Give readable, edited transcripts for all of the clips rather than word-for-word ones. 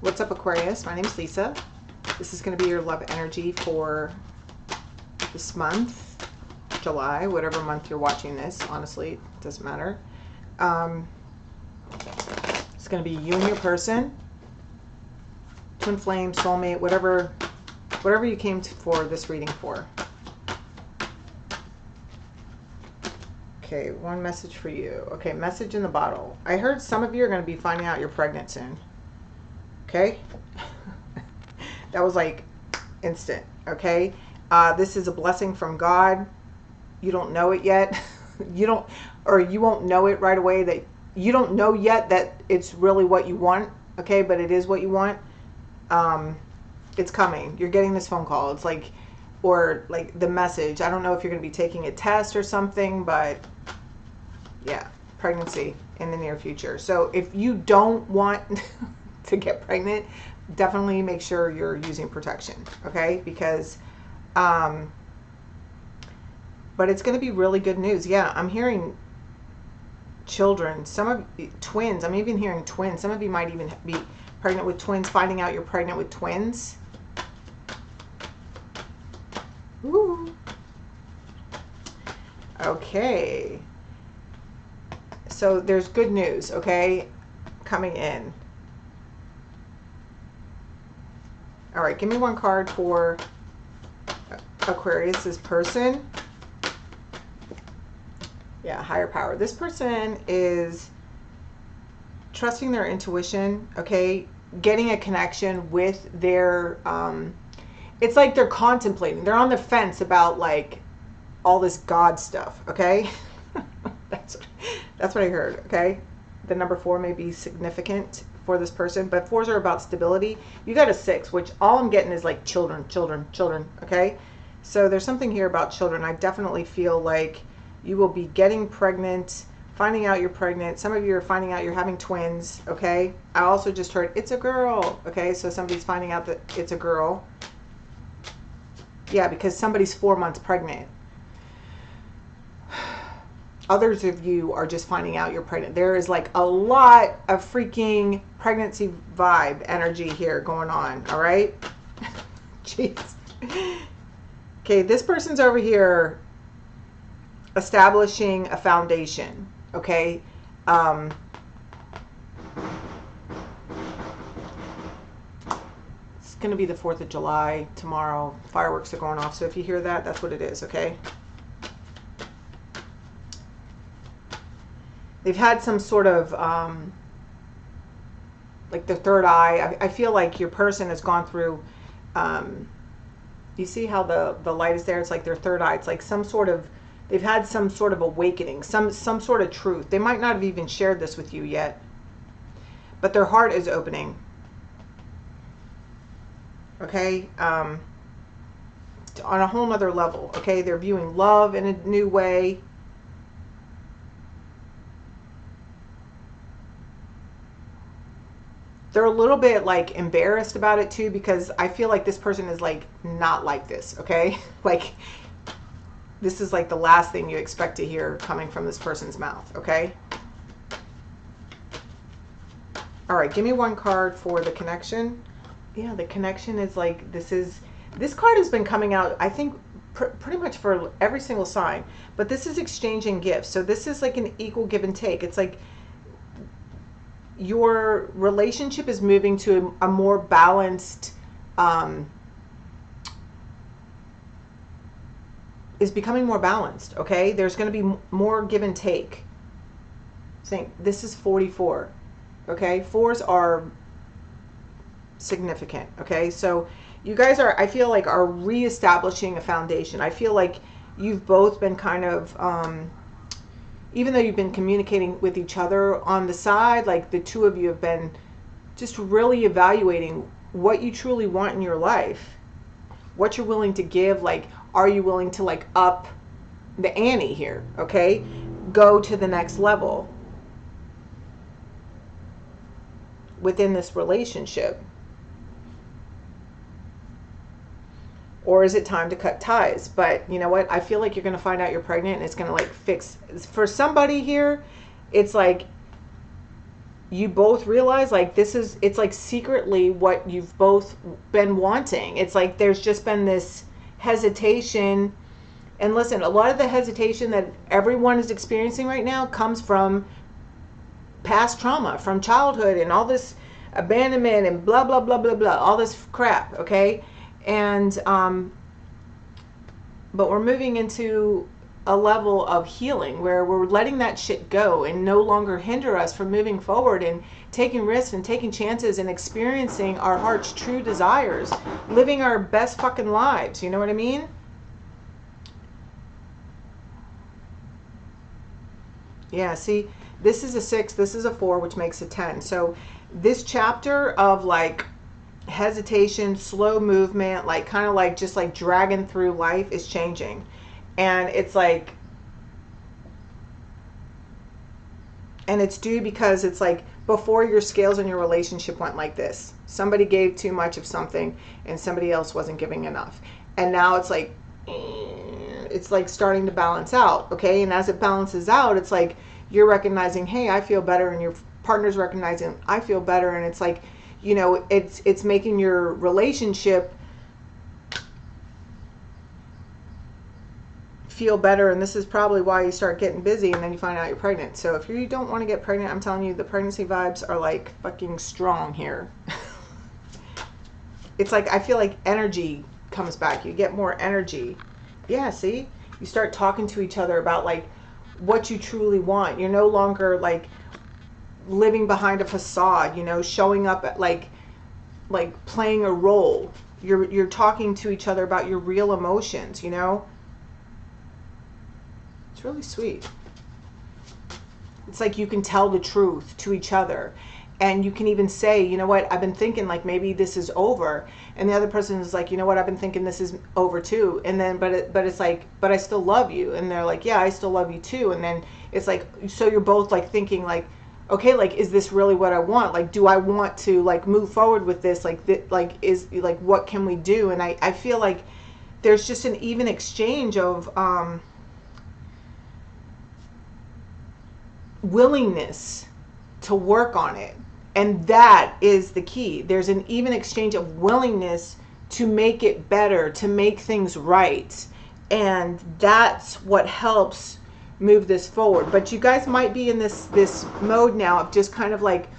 What's up, Aquarius? My name is Lisa. This is going to be your love energy for this month, July, whatever month you're watching this. Honestly, it doesn't matter. It's going to be you and your person, twin flame, soulmate, whatever you came for this reading for. Okay, one message for you. Okay, message in the bottle. I heard some of you are going to be finding out you're pregnant soon. Okay? That was like instant. Okay? This is a blessing from God. You don't know it yet. You won't know it right away. That you don't know yet that it's really what you want. Okay? But it is what you want. It's coming. You're getting this phone call. It's like, or like the message. I don't know if you're going to be taking a test or something, but yeah, pregnancy in the near future. So if you don't want to get pregnant, definitely make sure you're using protection, okay? Because, but it's going to be really good news. Yeah, I'm hearing children, twins. I'm even hearing twins. Some of you might even be pregnant with twins, finding out you're pregnant with twins. Ooh. Okay. So there's good news, okay, coming in. All right, give me one card for Aquarius, this person. Yeah, higher power. This person is trusting their intuition, okay, getting a connection with their, it's like they're contemplating. They're on the fence about like all this God stuff, okay? That's what I heard, okay? The number 4 may be significant for this person, but 4s are about stability. You got a 6, which all I'm getting is like children, okay? So there's something here about children. I definitely feel like you will be getting pregnant, finding out you're pregnant. Some of you are finding out you're having twins, okay? I also just heard it's a girl, okay? So somebody's finding out that it's a girl. Yeah, because somebody's 4 months pregnant. Others of you are just finding out you're pregnant. There is like a lot of freaking pregnancy vibe energy here going on, all right? Jeez. Okay, this person's over here establishing a foundation, okay? It's going to be the 4th of July tomorrow. Fireworks are going off, so if you hear that, that's what it is, okay? They've had some sort of, like the third eye. I feel like your person has gone through, you see how the light is there? It's like their third eye. It's like some sort of, they've had some sort of awakening, some sort of truth. They might not have even shared this with you yet, but their heart is opening. Okay? On a whole nother level. Okay? They're viewing love in a new way. They're a little bit like embarrassed about it too, because I feel like this person is like not like this, okay? Like this is like the last thing you expect to hear coming from this person's mouth, okay? All right, give me one card for the connection. Yeah, the connection is like, this card has been coming out, I think, pretty much for every single sign, but this is exchanging gifts. So this is like an equal give and take. It's like, your relationship is moving to a more balanced, is becoming more balanced, okay? There's going to be more give and take. Think, this is 44, okay? 4s are significant, okay? So you guys are, I feel like, are reestablishing a foundation. I feel like you've both been kind of, even though you've been communicating with each other on the side, like the two of you have been just really evaluating what you truly want in your life, what you're willing to give. Like, are you willing to like up the ante here? Okay, go to the next level within this relationship. Or is it time to cut ties? But you know what? I feel like you're going to find out you're pregnant and it's going to like fix. For somebody here, it's like you both realize like it's like secretly what you've both been wanting. It's like there's just been this hesitation. And listen, a lot of the hesitation that everyone is experiencing right now comes from past trauma, from childhood, and all this abandonment and blah blah blah blah blah, all this crap. Okay, and but we're moving into a level of healing where we're letting that shit go and no longer hinder us from moving forward and taking risks and taking chances and experiencing our heart's true desires, living our best fucking lives. You know what I mean? Yeah, see, this is a 6, this is a 4, which makes a 10. So this chapter of like hesitation, slow movement, like kind of like just like dragging through life is changing. And it's like, and it's due because it's like before your scales in your relationship went like this. Somebody gave too much of something and somebody else wasn't giving enough. And now it's like starting to balance out, okay? And as it balances out, it's like you're recognizing, hey, I feel better, and your partner's recognizing, I feel better, and it's like, you know, it's making your relationship feel better. And this is probably why you start getting busy and then you find out you're pregnant. So if you don't want to get pregnant, I'm telling you, the pregnancy vibes are like fucking strong here. It's like I feel like energy comes back. You get more energy. Yeah, see? You start talking to each other about like what you truly want. You're no longer like living behind a facade, you know, showing up at like playing a role. You're talking to each other about your real emotions, you know? It's really sweet. It's like you can tell the truth to each other. And you can even say, you know what, I've been thinking like maybe this is over. And the other person is like, you know what, I've been thinking this is over too. And then, but it's like, but I still love you. And they're like, yeah, I still love you too. And then it's like, so you're both like thinking like, okay, like, is this really what I want? Like, do I want to like move forward with this? Like, what can we do? And I feel like there's just an even exchange of willingness to work on it. And that is the key. There's an even exchange of willingness to make it better, to make things right. And that's what helps move this forward. But you guys might be in this mode now of just kind of like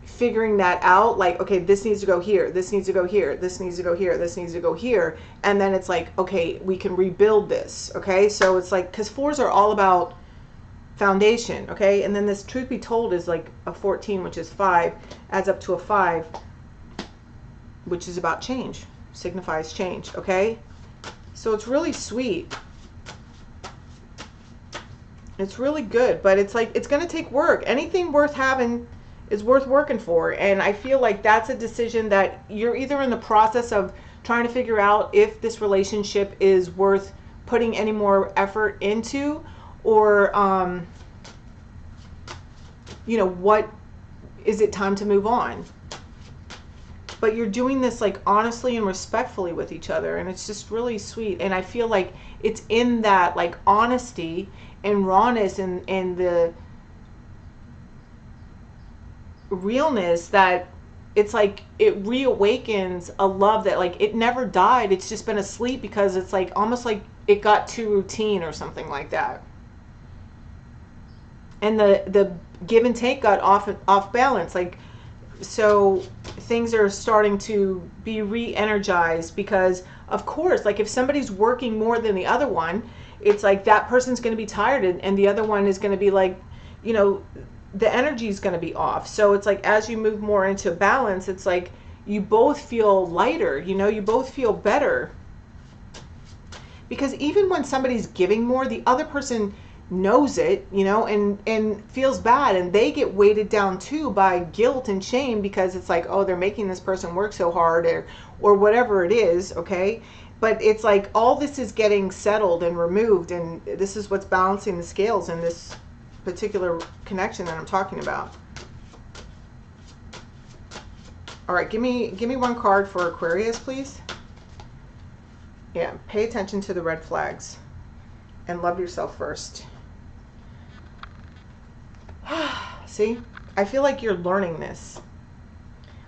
figuring that out. Like, okay, this needs to go here. This needs to go here. This needs to go here. This needs to go here. And then it's like, okay, we can rebuild this. Okay. So it's like, because 4s are all about foundation, okay? And then this truth be told is like a 14, which is 5, adds up to a 5, which is about change, signifies change, okay? So it's really sweet. It's really good, but it's like, it's going to take work. Anything worth having is worth working for. And I feel like that's a decision that you're either in the process of trying to figure out if this relationship is worth putting any more effort into, or you know, what is it time to move on? But you're doing this like honestly and respectfully with each other, and it's just really sweet. And I feel like it's in that like honesty and rawness and the realness that it's like it reawakens a love that like it never died. It's just been asleep because it's like almost like it got too routine or something like that. And the give and take got off balance, like, so things are starting to be re-energized because of course, like if somebody's working more than the other one, it's like that person's going to be tired, and the other one is going to be like, you know, the energy is going to be off. So it's like as you move more into balance, it's like you both feel lighter, you know, you both feel better, because even when somebody's giving more, the other person knows it, you know, and feels bad, and they get weighted down too by guilt and shame because it's like, oh, they're making this person work so hard, or whatever it is, okay? But it's like all this is getting settled and removed, and this is what's balancing the scales in this particular connection that I'm talking about. All right, give me one card for Aquarius, please. Yeah, pay attention to the red flags and love yourself first. See, I feel like you're learning this.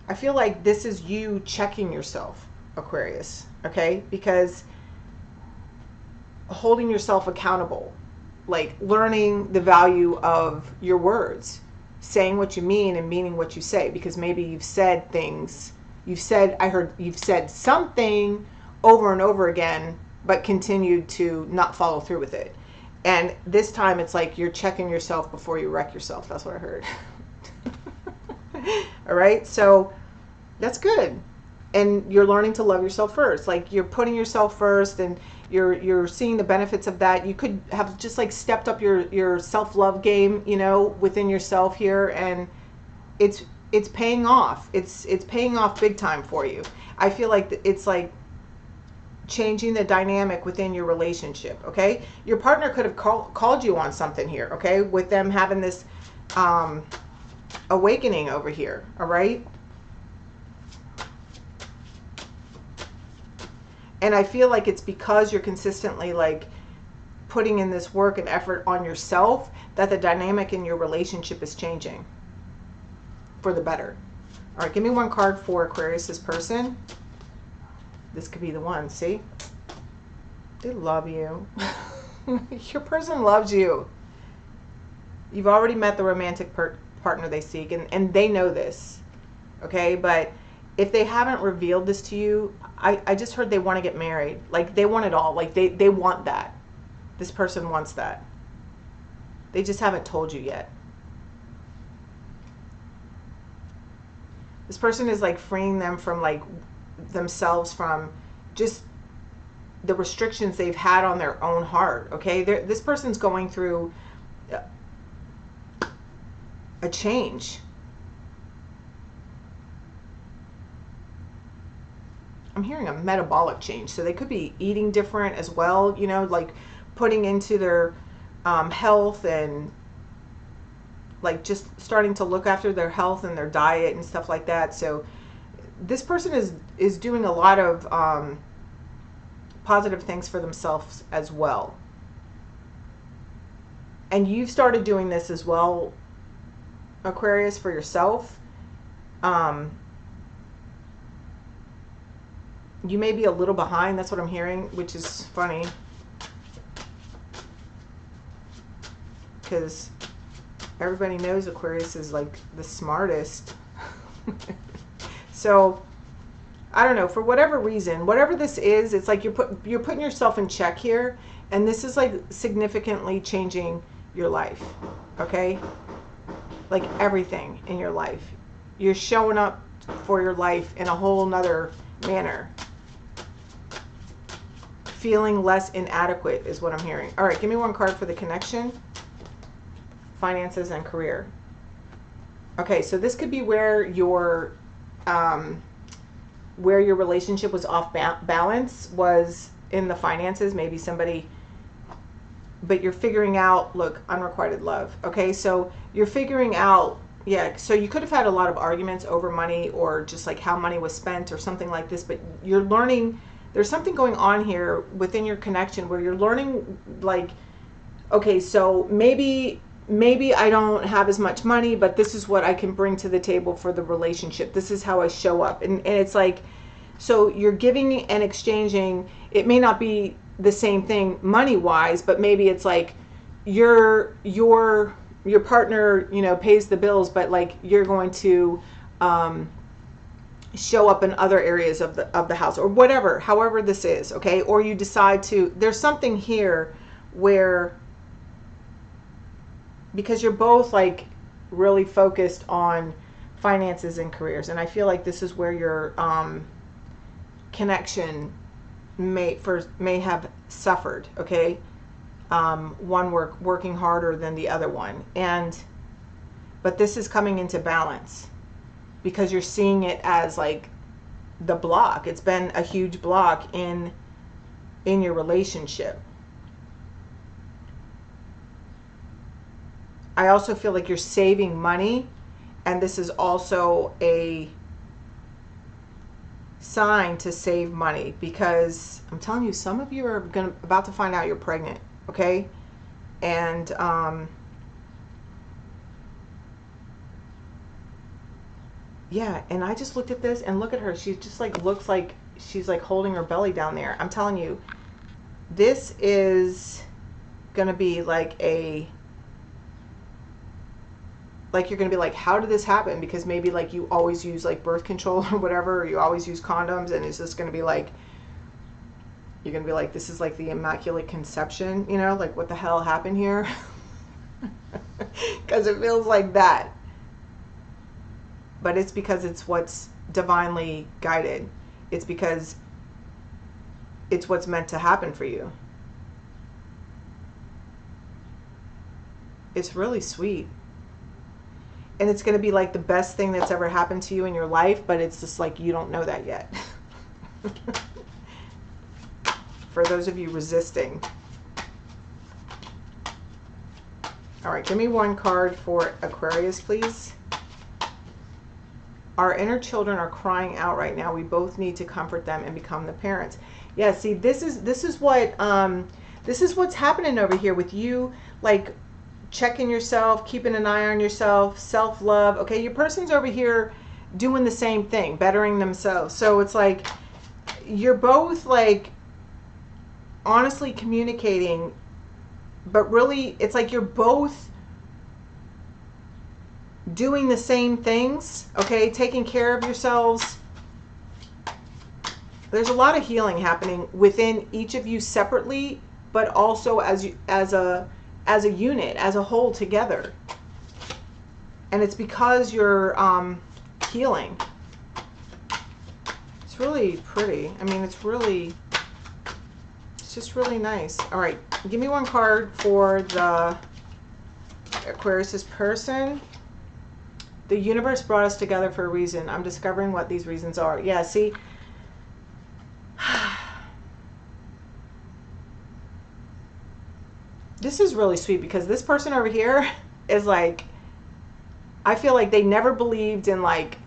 I feel like this is you checking yourself, Aquarius, okay? Because holding yourself accountable, like learning the value of your words, saying what you mean and meaning what you say, because maybe you've said things, I heard you've said something over and over again, but continued to not follow through with it. And this time it's like you're checking yourself before you wreck yourself. That's what I heard. All right. So that's good. And you're learning to love yourself first. Like you're putting yourself first, and you're seeing the benefits of that. You could have just like stepped up your self-love game, you know, within yourself here, and it's paying off. It's paying off big time for you. I feel like it's like changing the dynamic within your relationship, okay? Your partner could have called you on something here, okay? With them having this awakening over here, all right? And I feel like it's because you're consistently like putting in this work and effort on yourself that the dynamic in your relationship is changing for the better. All right, give me one card for Aquarius's person. This could be the one, see? They love you. Your person loves you. You've already met the romantic partner they seek, and they know this, okay? But if they haven't revealed this to you, I just heard they want to get married. Like they want it all. Like they want that. This person wants that. They just haven't told you yet. This person is like freeing them from like themselves from just the restrictions they've had on their own heart, okay? This person's going through a change. I'm hearing a metabolic change. So they could be eating different as well, you know, like putting into their health and like just starting to look after their health and their diet and stuff like that. So this person is doing a lot of positive things for themselves as well. And you've started doing this as well, Aquarius, for yourself. You may be a little behind. That's what I'm hearing, which is funny. Because everybody knows Aquarius is like the smartest. So, I don't know. For whatever reason, whatever this is, it's like you're putting yourself in check here. And this is like significantly changing your life. Okay? Like everything in your life. You're showing up for your life in a whole nother manner. Feeling less inadequate is what I'm hearing. All right, give me one card for the connection, finances, and career. Okay, so this could be where your relationship was off balance, was in the finances. Maybe somebody, but you're figuring out, look, unrequited love. Okay, so you're figuring out, yeah, so you could have had a lot of arguments over money or just like how money was spent or something like this, but you're learning. There's something going on here within your connection where you're learning like, okay, so maybe I don't have as much money, but this is what I can bring to the table for the relationship. This is how I show up. And it's like, so you're giving and exchanging. It may not be the same thing money-wise, but maybe it's like your partner, you know, pays the bills, but like you're going to show up in other areas of the house or whatever, however this is, okay? Or you decide to, there's something here where, because you're both like really focused on finances and careers, and I feel like this is where your connection may have suffered, okay? One working harder than the other one, but this is coming into balance. Because you're seeing it as like the block. It's been a huge block in your relationship. I also feel like you're saving money, and this is also a sign to save money, because I'm telling you, some of you are about to find out you're pregnant, okay? And Yeah, and I just looked at this and look at her. She just like looks like she's like holding her belly down there. I'm telling you, this is gonna be like you're gonna be like, how did this happen? Because maybe like you always use like birth control or whatever, or you always use condoms, and it's just gonna be like, you're gonna be like, this is like the Immaculate Conception, you know, like what the hell happened here? Because it feels like that. But it's because it's what's divinely guided. It's because it's what's meant to happen for you. It's really sweet. And it's going to be like the best thing that's ever happened to you in your life, but it's just like you don't know that yet. For those of you resisting. All right, give me one card for Aquarius, please. Our inner children are crying out right now. We both need to comfort them and become the parents. Yeah, see, this is what's happening over here with you, like checking yourself, keeping an eye on yourself, self-love. Okay, your person's over here doing the same thing, bettering themselves. So it's like you're both like honestly communicating, but really it's like you're both doing the same things, okay? Taking care of yourselves. There's a lot of healing happening within each of you separately, but also as a unit, as a whole together. And it's because you're healing. It's really pretty. I mean, it's just really nice. All right, give me one card for the Aquarius's person. The universe brought us together for a reason. I'm discovering what these reasons are. Yeah, see, this is really sweet because this person over here is like, I feel like they never believed in like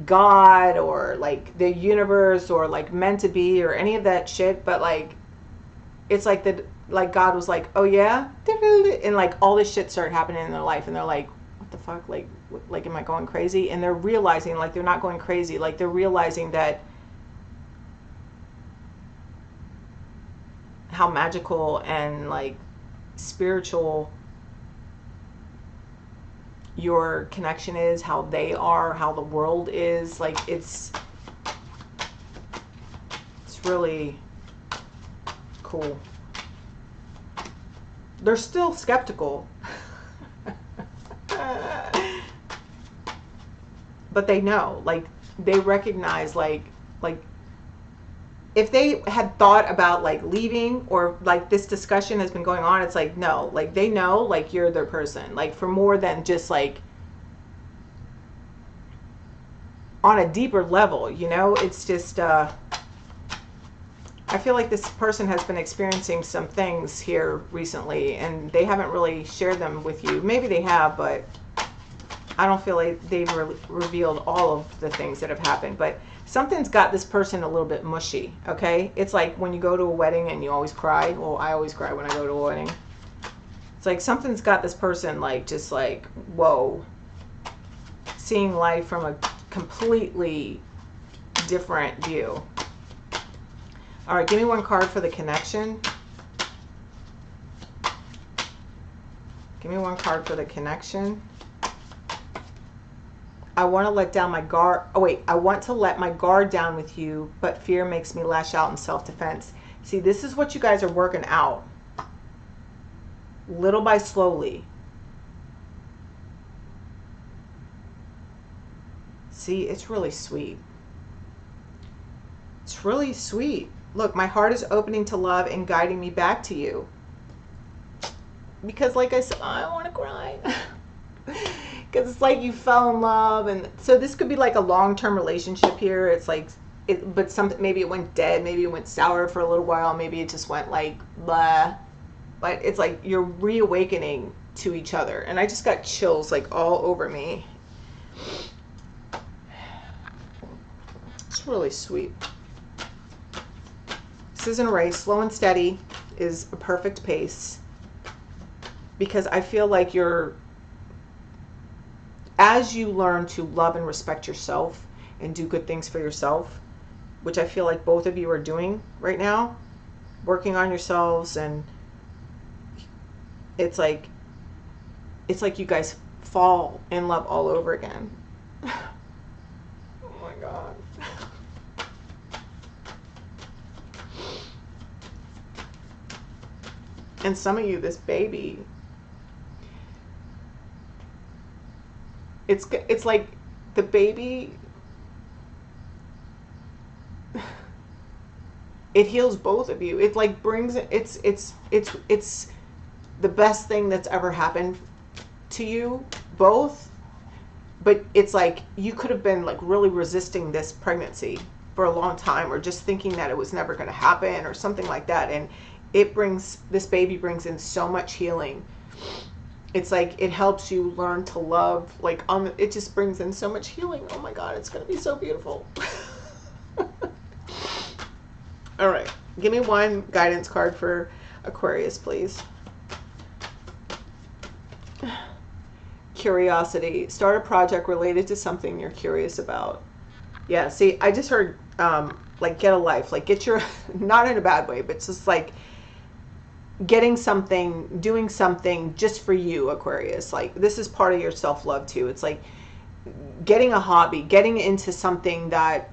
God or like the universe or like meant to be or any of that shit, but like it's like like God was like, oh yeah, and like all this shit started happening in their life, and they're like, what the fuck, like am I going crazy? And they're realizing like they're not going crazy, like they're realizing that how magical and like spiritual your connection is, how they are, how the world is. Like it's really cool. They're still skeptical. But they know, like they recognize like if they had thought about like leaving or like this discussion has been going on, it's like no, like they know like you're their person, like for more than just like on a deeper level, you know. It's just I feel like this person has been experiencing some things here recently and they haven't really shared them with you. Maybe they have, but I don't feel like they've revealed all of the things that have happened. But something's got this person a little bit mushy, okay? It's like when you go to a wedding and you always cry. Well, I always cry when I go to a wedding. It's like something's got this person like just like, whoa, seeing life from a completely different view. All right, give me one card for the connection. Give me one card for the connection. I want to let down my guard. Oh, wait. I want to let my guard down with you, but fear makes me lash out in self-defense. See, this is what you guys are working out. Little by slowly. See, it's really sweet. It's really sweet. Look, my heart is opening to love and guiding me back to you. Because like I said, I want to cry. Because it's like you fell in love, and so this could be like a long-term relationship here. It's like but something, maybe it went dead, maybe it went sour for a little while, maybe it just went like blah, but it's like you're reawakening to each other. And I just got chills like all over me. It's really sweet. This isn't a race. Slow and steady is a perfect pace, because I feel like you're as you learn to love and respect yourself and do good things for yourself, which I feel like both of you are doing right now, working on yourselves, and it's like you guys fall in love all over again. Oh my God. And some of you, this baby, it's like the baby, it heals both of you. It like brings it's the best thing that's ever happened to you both. But it's like you could have been like really resisting this pregnancy for a long time, or just thinking that it was never going to happen or something like that. And this baby brings in so much healing. It's like it helps you learn to love, like it just brings in so much healing. Oh my God, it's going to be so beautiful. All right, give me one guidance card for Aquarius, please. Curiosity. Start a project related to something you're curious about. Yeah, see, I just heard like get a life, like get your, not in a bad way, but it's just like getting something, doing something just for you, Aquarius. Like this is part of your self-love too. It's like getting a hobby, getting into something that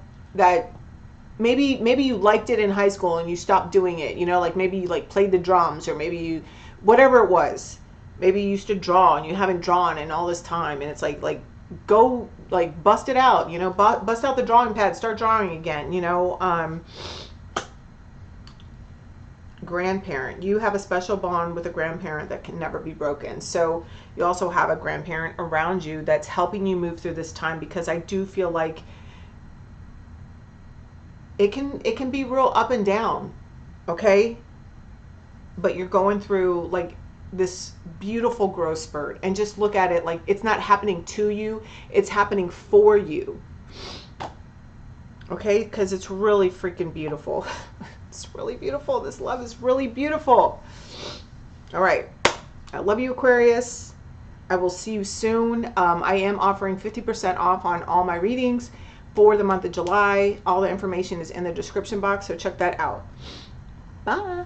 maybe you liked it in high school and you stopped doing it, you know, like maybe you like played the drums, or maybe you, whatever it was, maybe you used to draw and you haven't drawn in all this time, and it's like go like bust it out, you know, bust out the drawing pad, start drawing again, you know. Grandparent, you have a special bond with a grandparent that can never be broken. So you also have a grandparent around you that's helping you move through this time, because I do feel like it can be real up and down, okay? But you're going through like this beautiful growth spurt, and just look at it like it's not happening to you, it's happening for you, okay? Because it's really freaking beautiful. It's really beautiful. This love is really beautiful. All right. I love you, Aquarius. I will see you soon. I am offering 50% off on all my readings for the month of July. All the information is in the description box, so check that out. Bye.